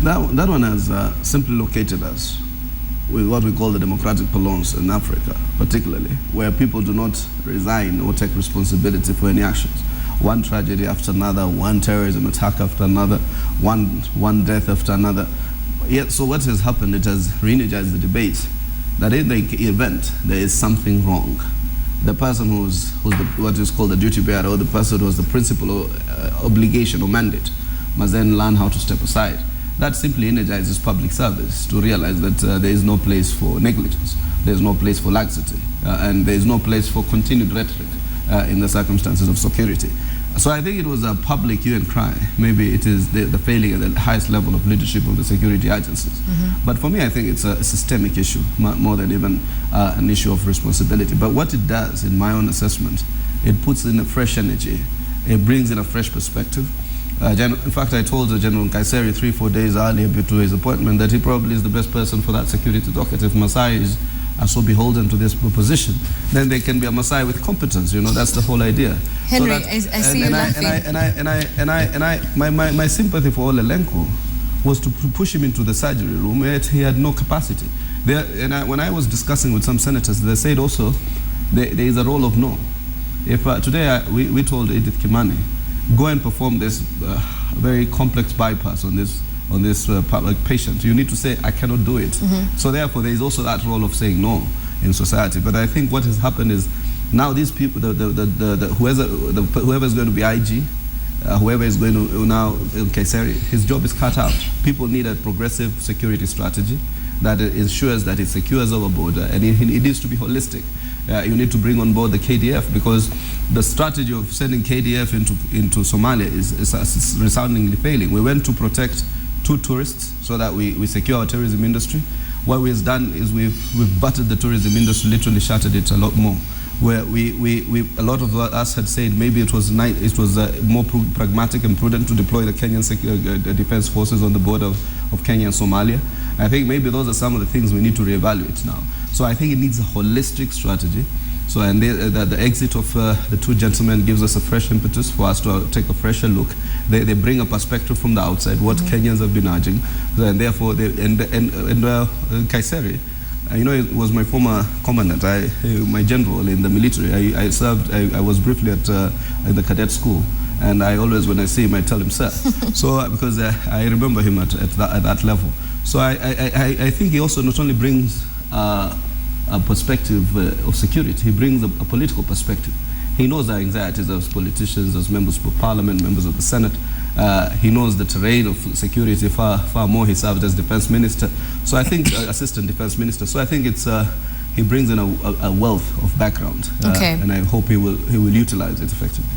That one has simply located us with what we call the democratic pylons in Africa, particularly, where people do not resign or take responsibility for any actions. One tragedy after another, one terrorism attack after another, one death after another. Yet, so what has happened, it has re-energized the debate that in the event there is something wrong, the person who's what is called the duty bearer, or the person who has the principal obligation or mandate, must then learn how to step aside. That simply energizes public service to realize that there is no place for negligence, there is no place for laxity, and there is no place for continued rhetoric in the circumstances of security. So I think it was a public hue and cry. Maybe it is the failing at the highest level of leadership of the security agencies. But for me, I think it's a systemic issue, more than even an issue of responsibility. But what it does, in my own assessment, it puts in a fresh energy. It brings in a fresh perspective. In fact, I told General Kaiseri 3-4 days earlier to his appointment that he probably is the best person for that security docket. If Masai are so beholden to this position, then they can be a Masai with competence. You know, that's the whole idea. Henry, so that, I see you laughing. My sympathy for Olelenko was to push him into the surgery room, yet he had no capacity. When I was discussing with some senators, they said also there is a role of no. If today we told Edith Kimani, go and perform this very complex bypass on this patient, you need to say, I cannot do it. So therefore, there is also that role of saying no in society. But I think what has happened is now these people, whoever is going to be IG, whoever is going to now Kaiseri, his job is cut out. People need a progressive security strategy that ensures that it secures our border, and it needs to be holistic. You need to bring on board the KDF, because the strategy of sending KDF into Somalia is resoundingly failing. We went to protect 2 tourists so that we secure our tourism industry. What we've done is we've buttered the tourism industry, literally shattered it a lot more. Where a lot of us had said maybe it was more pragmatic and prudent to deploy the Kenyan defense forces on the border of Kenya and Somalia. I think maybe those are some of the things we need to reevaluate now. So I think it needs a holistic strategy. So and the exit of the 2 gentlemen gives us a fresh impetus for us to take a fresher look. They bring a perspective from the outside, what Kenyans have been urging, and therefore Kaiseri, you know, it was my former commandant, my general in the military. I served. I was briefly at the cadet school, and I always, when I see him, I tell him sir. So because I remember him at that level. So I think he also not only brings a perspective of security, he brings a political perspective. He knows our anxieties as politicians, as members of parliament, members of the Senate. He knows the terrain of security far more. He served as defense minister. So I think, assistant defense minister. So I think he brings in a wealth of background. And I hope he will utilize it effectively.